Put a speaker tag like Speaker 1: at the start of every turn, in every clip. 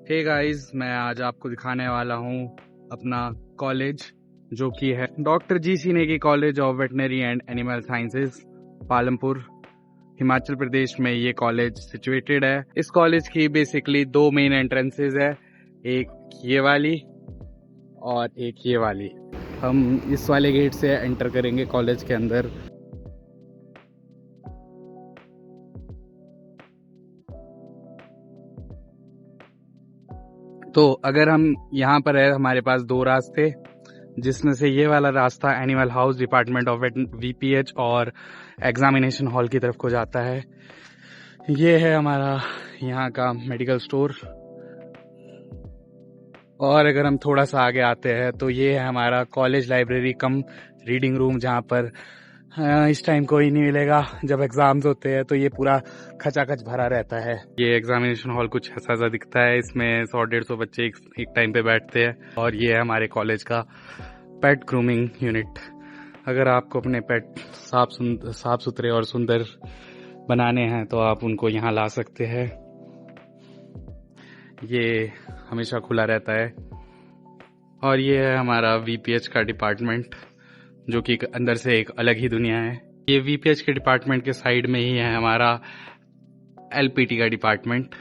Speaker 1: Hey guys, मैं आज आपको दिखाने वाला हूँ अपना कॉलेज जो कि है doctor G C. Negi college of veterinary and animal sciences, Palampur, Himachal Pradesh में ये कॉलेज सिचुएटेड है। इस कॉलेज की बेसिकली दो मेन एंट्रेंसेज है, एक ये वाली और एक ये वाली। हम इस वाले गेट से एंटर करेंगे कॉलेज के अंदर। तो अगर हम यहाँ पर है, हमारे पास दो रास्ते, जिसमें से ये वाला रास्ता animal house, department of VPH और एग्जामिनेशन हॉल की तरफ को जाता है। ये है हमारा यहाँ का मेडिकल स्टोर। और अगर हम थोड़ा सा आगे आते हैं तो ये है हमारा कॉलेज लाइब्रेरी कम रीडिंग रूम, जहाँ पर इस टाइम कोई नहीं मिलेगा। जब एग्जाम्स होते हैं तो ये पूरा खचाखच भरा रहता है। ये एग्जामिनेशन हॉल कुछ ऐसा सा दिखता है। इसमें 100-150 बच्चे एक टाइम पे बैठते हैं। और ये है हमारे कॉलेज का पेट ग्रूमिंग यूनिट। अगर आपको अपने पेट साफ सुथरे और सुंदर बनाने हैं तो आप उनको यहाँ ला सकते हैं। ये हमेशा खुला रहता है। और ये है हमारा वीपीएच का डिपार्टमेंट, जो कि अंदर से एक अलग ही दुनिया है। ये वीपीएच के डिपार्टमेंट के साइड में ही है हमारा एलपीटी का डिपार्टमेंट,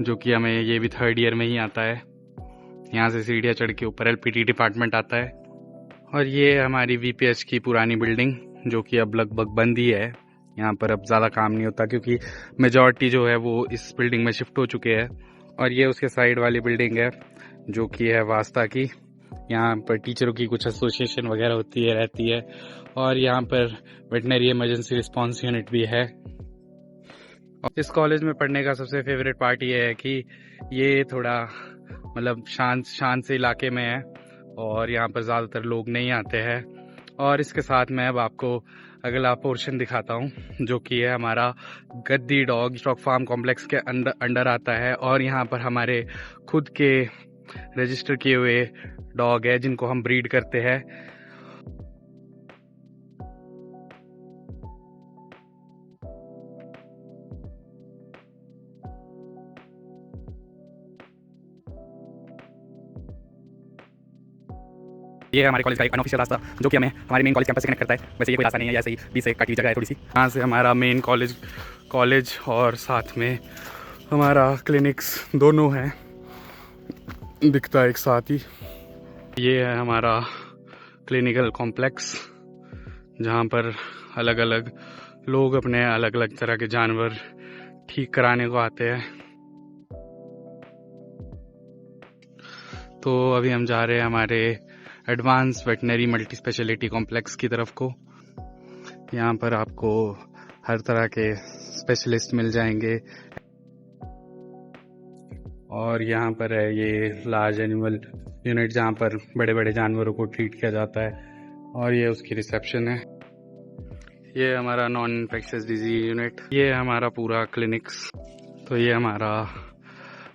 Speaker 1: जो कि हमें ये भी 3rd ईयर में ही आता है। यहाँ से सीढ़ियाँ चढ़ के ऊपर एलपीटी डिपार्टमेंट आता है। और ये हमारी वीपीएच की पुरानी बिल्डिंग, जो कि अब लगभग बंद ही है। यहाँ पर अब ज़्यादा काम नहीं होता क्योंकि मेजॉरिटी जो है वो इस बिल्डिंग में शिफ्ट हो चुके हैं। और ये उसके साइड वाली बिल्डिंग है, जो कि है वास्ता की। यहाँ पर टीचरों की कुछ एसोसिएशन वगैरह होती है, रहती है। और यहाँ पर वेटनरी इमरजेंसी रिस्पांस यूनिट भी है। इस कॉलेज में पढ़ने का सबसे फेवरेट पार्ट ये है कि ये थोड़ा मतलब शांत से इलाके में है और यहाँ पर ज़्यादातर लोग नहीं आते हैं। और इसके साथ मैं अब आपको अगला पोर्शन दिखाता हूँ, जो कि है हमारा गद्दी डॉग स्टॉक फार्म कॉम्प्लेक्स के अंडर आता है। और यहाँ पर हमारे खुद के रजिस्टर किए हुए डॉग है, जिनको हम ब्रीड करते हैं। ये है हमारे कॉलेज का एक अनऑफिशियल रास्ता, जो कि हमें हमारे मेन कॉलेज कैंपस से कनेक्ट करता है। वैसे ये कोई रास्ता नहीं है, ऐसे ही बीच से काटी हुई जगह है थोड़ी सी। यहाँ से हमारा मेन कॉलेज और साथ में हमारा क्लिनिक्स दोनों हैं, दिखता है एक साथ ही। ये है हमारा क्लिनिकल कॉम्प्लेक्स, जहाँ पर अलग अलग लोग अपने अलग अलग तरह के जानवर ठीक कराने को आते हैं। तो अभी हम जा रहे हैं हमारे advance veterinary multi speciality complex की तरफ को। यहाँ पर आपको हर तरह के स्पेशलिस्ट मिल जाएंगे। और यहाँ पर है ये लार्ज एनिमल यूनिट, जहाँ पर बड़े बड़े जानवरों को ट्रीट किया जाता है। और ये उसकी रिसेप्शन है। ये हमारा नॉन इन्फेक्शियस डिजीज यूनिट। ये हमारा पूरा क्लिनिक्स। तो ये हमारा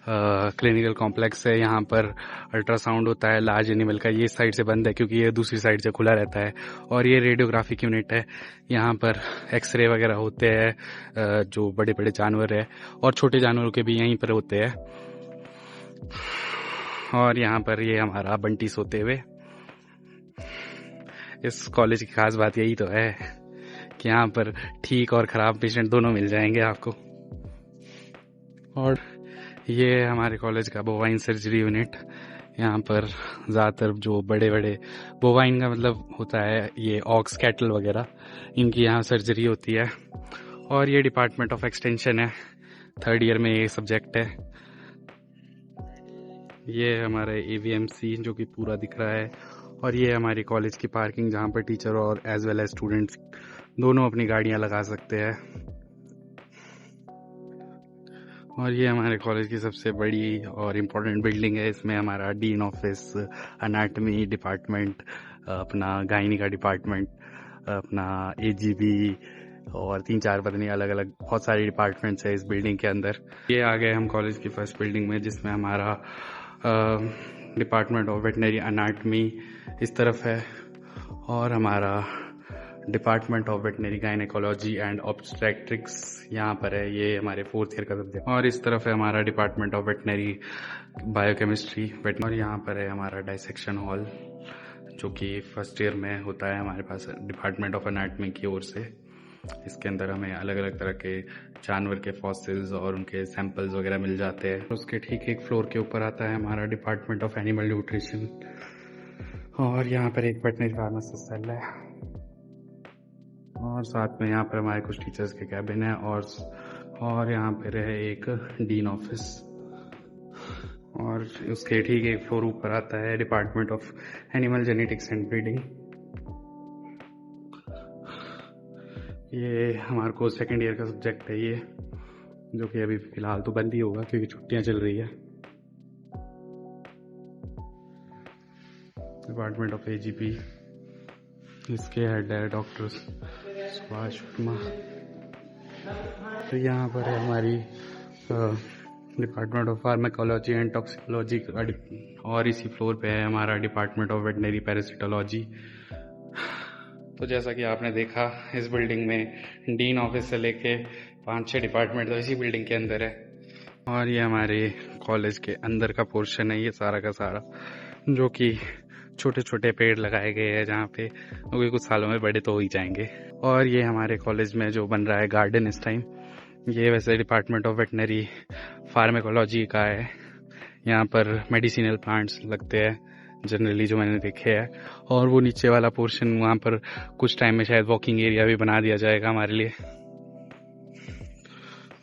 Speaker 1: क्लिनिकल कॉम्प्लेक्स है। यहाँ पर अल्ट्रासाउंड होता है लार्ज एनिमल का। ये साइड से बंद है क्योंकि ये दूसरी साइड से खुला रहता है। और ये रेडियोग्राफिक यूनिट है। यहाँ पर एक्सरे वगैरह होते हैं, जो बड़े बड़े जानवर है और छोटे जानवरों के भी यहीं पर होते हैं। और यहाँ पर ये हमारा बंटी सोते हुए। इस कॉलेज की खास बात यही तो है कि यहाँ पर ठीक और ख़राब पेशेंट दोनों मिल जाएंगे आपको। और ये है हमारे कॉलेज का बोवाइन सर्जरी यूनिट। यहाँ पर ज़्यादातर जो बड़े बड़े बोवाइन का मतलब होता है ये ऑक्स, कैटल वगैरह, इनकी यहाँ सर्जरी होती है। और ये डिपार्टमेंट ऑफ एक्सटेंशन है, 3rd ईयर में ये सब्जेक्ट है। ये है हमारा AVMC, जो कि पूरा दिख रहा है। और ये हमारी कॉलेज की पार्किंग, जहाँ पर टीचर और एज वेल एज स्टूडेंट्स दोनों अपनी गाड़ियाँ लगा सकते हैं। और ये हमारे कॉलेज की सबसे बड़ी और इम्पोर्टेंट बिल्डिंग है। इसमें हमारा डीन ऑफिस, एनाटमी डिपार्टमेंट, अपना गायनी का डिपार्टमेंट, अपना AGB और 3-4 पता नहीं अलग अलग बहुत सारे डिपार्टमेंट्स है इस बिल्डिंग के अंदर। ये आ गए हम कॉलेज की फर्स्ट बिल्डिंग में, जिसमें हमारा डिपार्टमेंट ऑफ वेटनरी एनाटमी इस तरफ है। और हमारा department of veterinary gynaecology and obstetrics यहाँ पर है। ये हमारे 4th ईयर का सब्जेक्ट। और इस तरफ है हमारा डिपार्टमेंट ऑफ वेटनरी बायोकेमिस्ट्री और यहाँ पर है हमारा डाइसेक्शन हॉल, जो कि 1st ईयर में होता है हमारे पास डिपार्टमेंट ऑफ एनाटॉमी की ओर से। इसके अंदर हमें अलग अलग तरह के जानवर के फॉसिल्स और उनके सैंपल्स वगैरह मिल जाते हैं। उसके ठीक एक फ्लोर के ऊपर आता है हमारा डिपार्टमेंट ऑफ एनिमल न्यूट्रिशन, और यहाँ पर एक वेटनरी फार्मासिस्ट सेल है, और साथ में यहाँ पर हमारे कुछ टीचर्स के कैबिन है, और यहाँ पर है एक डीन ऑफिस, और उसके ठीक एक फ्लोर ऊपर आता है department of animal genetics and breeding. ये हमारे को 2nd ईयर का सब्जेक्ट है ये, जो कि अभी फिलहाल तो बंद ही होगा क्योंकि छुट्टियां चल रही है। डिपार्टमेंट ऑफ एजीपी, इसके हेड है डॉक्टर सुभाष वर्मा। तो यहाँ पर है हमारी department of pharmacology and toxicology, और इसी फ्लोर पे है हमारा डिपार्टमेंट ऑफ वेटनरी पैरासिटोलॉजी। तो जैसा कि आपने देखा, इस बिल्डिंग में डीन ऑफिस से लेके 5-6 डिपार्टमेंट तो इसी बिल्डिंग के अंदर है। और ये हमारे कॉलेज के अंदर का पोर्शन है ये सारा का सारा, जो कि छोटे छोटे पेड़ लगाए गए हैं जहाँ पे, क्योंकि कुछ सालों में बड़े तो हो ही जाएंगे। और ये हमारे कॉलेज में जो बन रहा है गार्डन इस टाइम, ये वैसे डिपार्टमेंट ऑफ वेटनरी फार्माकोलॉजी का है। यहाँ पर मेडिसिनल प्लांट्स लगते हैं जनरली, जो मैंने देखे हैं। और वो नीचे वाला पोर्शन, वहाँ पर कुछ टाइम में शायद वॉकिंग एरिया भी बना दिया जाएगा हमारे लिए।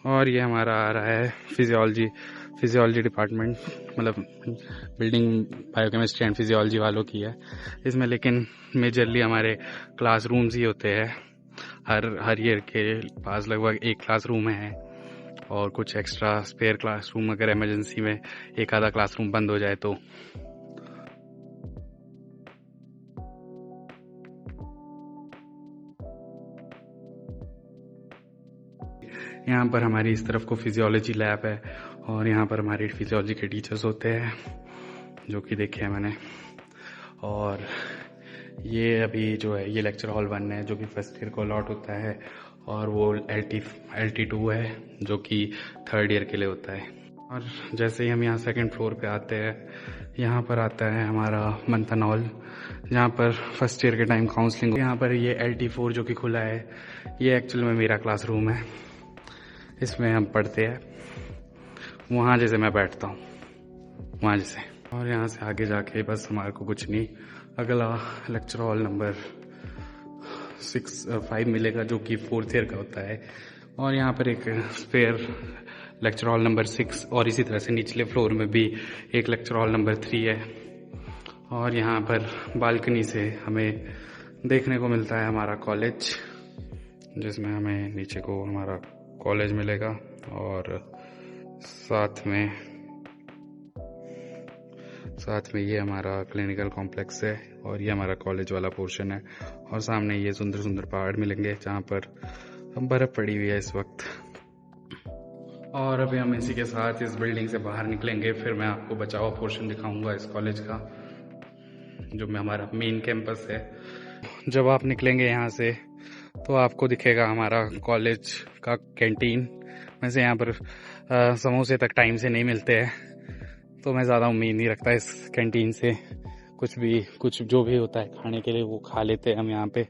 Speaker 1: और ये हमारा आ रहा है फिजियोलॉजी डिपार्टमेंट, मतलब बिल्डिंग बायोकेमिस्ट्री एंड फिजियोलॉजी वालों की है इसमें। लेकिन मेजरली हमारे क्लासरूम्स ही होते हैं, हर ईयर के पास लगभग एक क्लासरूम है, और कुछ एक्स्ट्रा स्पेयर क्लासरूम अगर इमरजेंसी में एक आधा क्लासरूम बंद हो जाए तो। यहाँ पर हमारी इस तरफ को फिजियोलॉजी लैब है, और यहाँ पर हमारे फिजियोलॉजी के टीचर्स होते हैं, जो कि देखे हैं मैंने। और ये अभी जो है ये लेक्चर हॉल 1 है, जो कि 1st ईयर को अलॉट होता है, और वो LT2 है, जो कि 3rd ईयर के लिए होता है। और जैसे ही हम यहाँ 2nd फ्लोर पे आते हैं, यहाँ पर आता है हमारा मंथन हॉल, जहाँ पर 1st ईयर के टाइम काउंसलिंग। यहाँ पर ये LT4 जो कि खुला है, ये एक्चुअल में मेरा क्लासरूम है, इसमें हम पढ़ते हैं। वहाँ जैसे मैं बैठता हूँ, वहाँ जैसे। और यहाँ से आगे जाके बस हमारे को कुछ नहीं, अगला लेक्चर हॉल नंबर 5 मिलेगा, जो कि 4th ईयर का होता है। और यहाँ पर एक स्पेयर लेक्चर हॉल नंबर 6, और इसी तरह से निचले फ्लोर में भी एक लेक्चर हॉल नंबर 3 है। और यहाँ पर बालकनी से हमें देखने को मिलता है हमारा कॉलेज, जिसमें हमें नीचे को हमारा कॉलेज मिलेगा, और साथ में ये हमारा क्लिनिकल कॉम्प्लेक्स है, और ये हमारा कॉलेज वाला पोर्शन है। और सामने ये सुंदर सुंदर पहाड़ मिलेंगे जहाँ पर बर्फ पड़ी हुई है इस वक्त। और अभी हम इसी के साथ इस बिल्डिंग से बाहर निकलेंगे, फिर मैं आपको बचा हुआ पोर्शन दिखाऊंगा इस कॉलेज का, जो में हमारा मेन कैंपस है। जब आप निकलेंगे यहाँ से तो आपको दिखेगा हमारा कॉलेज का कैंटीन। वैसे यहाँ पर समोसे तक टाइम से नहीं मिलते हैं, तो मैं ज़्यादा उम्मीद नहीं रखता इस कैंटीन से। कुछ जो भी होता है खाने के लिए वो खा लेते हैं हम यहाँ पे।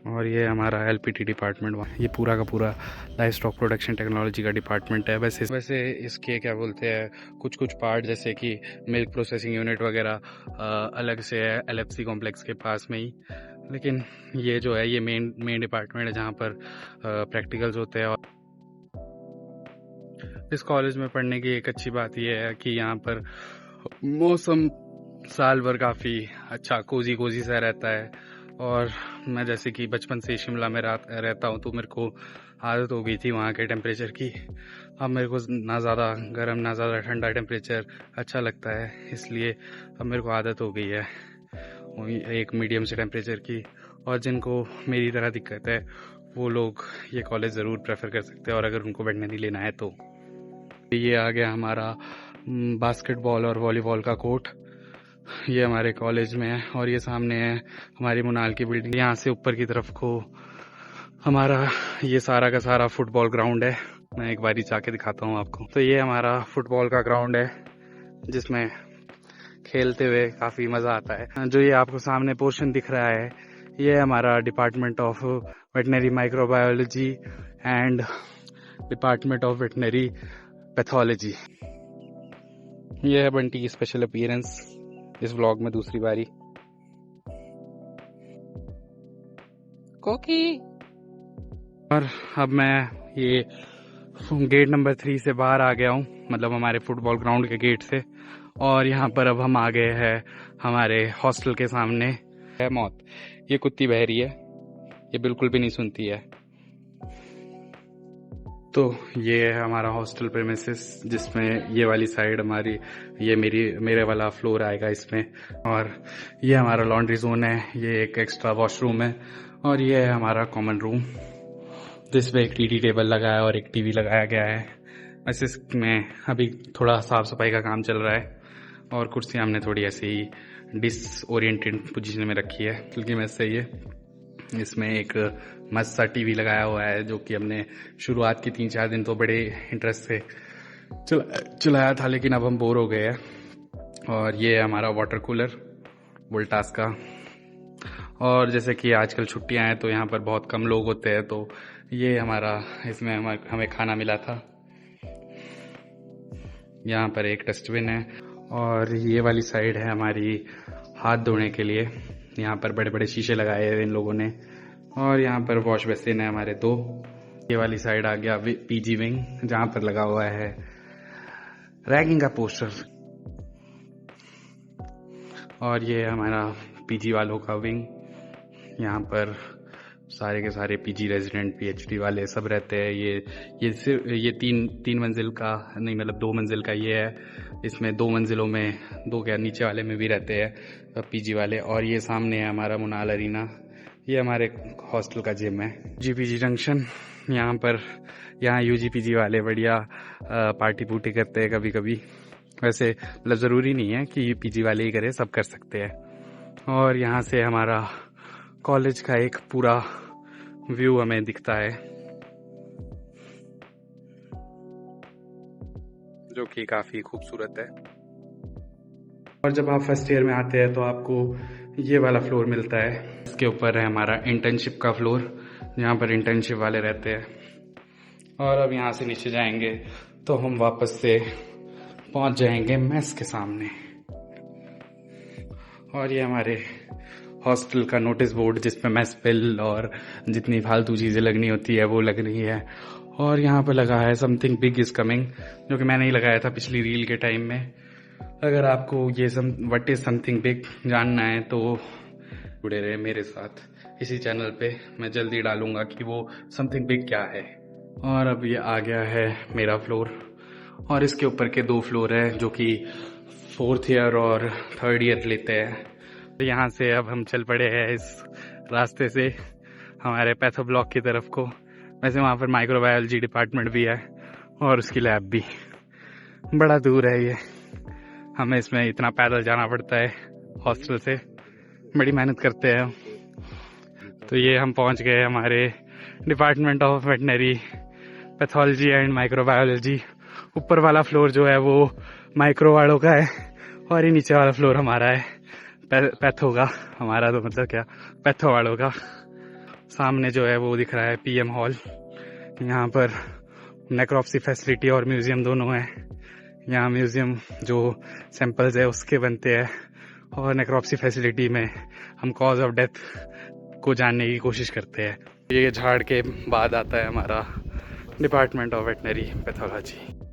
Speaker 1: और ये हमारा LPT डिपार्टमेंट, ये पूरा का पूरा लाइफ स्टॉक प्रोडक्शन टेक्नोलॉजी का डिपार्टमेंट है। वैसे इसके क्या बोलते हैं, कुछ पार्ट जैसे कि मिल्क प्रोसेसिंग यूनिट वगैरह अलग से है LFC कॉम्प्लेक्स के पास में ही। लेकिन ये जो है ये मेन डिपार्टमेंट है जहाँ पर प्रैक्टिकल्स होते हैं। और इस कॉलेज में पढ़ने की एक अच्छी बात यह है कि यहाँ पर मौसम साल भर काफ़ी अच्छा कोजी सा रहता है। और मैं जैसे कि बचपन से शिमला में रहता हूँ, तो मेरे को आदत हो गई थी वहाँ के टेम्परेचर की। अब मेरे को ना ज़्यादा गर्म ना ज़्यादा ठंडा टेम्परेचर अच्छा लगता है, इसलिए अब मेरे को आदत हो गई है एक मीडियम से टेम्परेचर की। और जिनको मेरी तरह दिक्कत है वो लोग ये कॉलेज ज़रूर प्रेफर कर सकते हैं, और अगर उनको वेटनरी लेना है तो। ये आ गया हमारा बास्केटबॉल और वॉलीबॉल का कोर्ट, ये हमारे कॉलेज में है और ये सामने है हमारी मुनाल की बिल्डिंग। यहाँ से ऊपर की तरफ को हमारा ये सारा का सारा फुटबॉल ग्राउंड है। मैं एक बारी जाके दिखाता हूँ आपको। तो ये हमारा फुटबॉल का ग्राउंड है जिसमें खेलते हुए काफ़ी मज़ा आता है। जो ये आपको सामने पोर्शन दिख रहा है ये हमारा department of veterinary microbiology and department of veterinary pathology. ये है बंटी की स्पेशल अपीयरेंस इस व्लॉग में दूसरी बारी। कोकी। और अब मैं ये गेट नंबर 3 से बाहर आ गया हूँ, मतलब हमारे फुटबॉल ग्राउंड के गेट से। और यहाँ पर अब हम आ गए हैं हमारे हॉस्टल के सामने। है मौत, ये कुत्ती बह रही है, ये बिल्कुल भी नहीं सुनती है। तो ये है हमारा हॉस्टल प्रेमिसेस जिसमें ये वाली साइड हमारी, ये मेरे वाला फ्लोर आएगा इसमें। और ये हमारा लॉन्ड्री जोन है, ये एक एक्स्ट्रा वॉशरूम है और ये है हमारा कॉमन रूम जिसमें एक टीटी टेबल लगाया और एक टीवी लगाया गया है। वैसे इसमें अभी थोड़ा साफ सफाई का काम चल रहा है और कुर्सियाँ हमने थोड़ी ऐसे ही डिसओरिएंटेड पोजीशन में रखी है क्योंकि मैं सही है। इसमें एक मस्त सा टीवी लगाया हुआ है जो कि हमने शुरुआत की 3-4 दिन तो बड़े इंटरेस्ट से चलाया था, लेकिन अब हम बोर हो गए हैं। और ये है हमारा वाटर कूलर वोल्टास का। और जैसे कि आजकल छुट्टियां हैं तो यहाँ पर बहुत कम लोग होते हैं, तो ये हमारा इसमें हमें खाना मिला था। यहाँ पर एक डस्टबिन है और ये वाली साइड है हमारी हाथ धोने के लिए। यहाँ पर बड़े बड़े शीशे लगाए हैं इन लोगों ने। और यहाँ पर वॉश बेसिन है हमारे 2। ये वाली साइड आ गया पीजी विंग जहाँ पर लगा हुआ है रैगिंग का पोस्टर। और ये हमारा पीजी वालों का विंग। यहाँ पर सारे के सारे पीजी रेजिडेंट पीएचडी वाले सब रहते हैं। ये सिर्फ ये तीन मंजिल का नहीं, मतलब 2 मंजिल का ये है। इसमें 2 मंजिलों में 2 क्या नीचे वाले में भी रहते हैं पीजी वाले। और ये सामने है हमारा मुनाल अरीना, ये हमारे हॉस्टल का जिम है। जीपीजी जंक्शन, यहाँ यूजीपीजी वाले बढ़िया पार्टी पुर्टी करते हैं कभी कभी। वैसे मतलब ज़रूरी नहीं है कि पीजी वाले ही करें, सब कर सकते हैं। और यहाँ से हमारा कॉलेज का एक पूरा व्यू हमें दिखता है जो कि काफ़ी खूबसूरत है। और जब आप फर्स्ट ईयर में आते हैं तो आपको ये वाला फ्लोर मिलता है। इसके ऊपर है हमारा इंटर्नशिप का फ्लोर जहाँ पर इंटर्नशिप वाले रहते हैं। और अब यहाँ से नीचे जाएंगे तो हम वापस से पहुँच जाएंगे मेस के सामने। और ये हमारे हॉस्टल का नोटिस बोर्ड जिस पे मेस बिल और जितनी फालतू चीज़ें लगनी होती है वो लग रही है। और यहाँ पे लगा है समथिंग बिग इज कमिंग, जो कि मैंने ही लगाया था पिछली रील के टाइम में। अगर आपको ये व्हाट इज समथिंग बिग जानना है तो जुड़े रहे मेरे साथ इसी चैनल पे। मैं जल्दी डालूंगा कि वो समथिंग बिग क्या है। और अब ये आ गया है मेरा फ्लोर और इसके ऊपर के 2 फ्लोर है जो कि 4th ईयर और 3rd ईयर लेते हैं। तो यहाँ से अब हम चल पड़े हैं इस रास्ते से हमारे पैथो ब्लॉक की तरफ को। वैसे वहाँ पर माइक्रोबायोलॉजी डिपार्टमेंट भी है और उसकी लैब भी। बड़ा दूर है ये, हमें इसमें इतना पैदल जाना पड़ता है हॉस्टल से, बड़ी मेहनत करते हैं। तो ये हम पहुँच गए हमारे department of veterinary pathology and microbiology. ऊपर वाला फ्लोर जो है वो माइक्रो वालों का है और ये नीचे वाला फ्लोर हमारा है पैथो का। हमारा तो मतलब क्या, पैथो वालों का। सामने जो है वो दिख रहा है पीएम हॉल। यहाँ पर नेक्रोप्सी फैसिलिटी और म्यूजियम दोनों है। यहाँ म्यूजियम जो सैंपल्स है उसके बनते हैं और नेक्रोप्सी फैसिलिटी में हम कॉज ऑफ डेथ को जानने की कोशिश करते हैं। ये झाड़ के बाद आता है हमारा डिपार्टमेंट ऑफ वेटनरी पैथोलॉजी।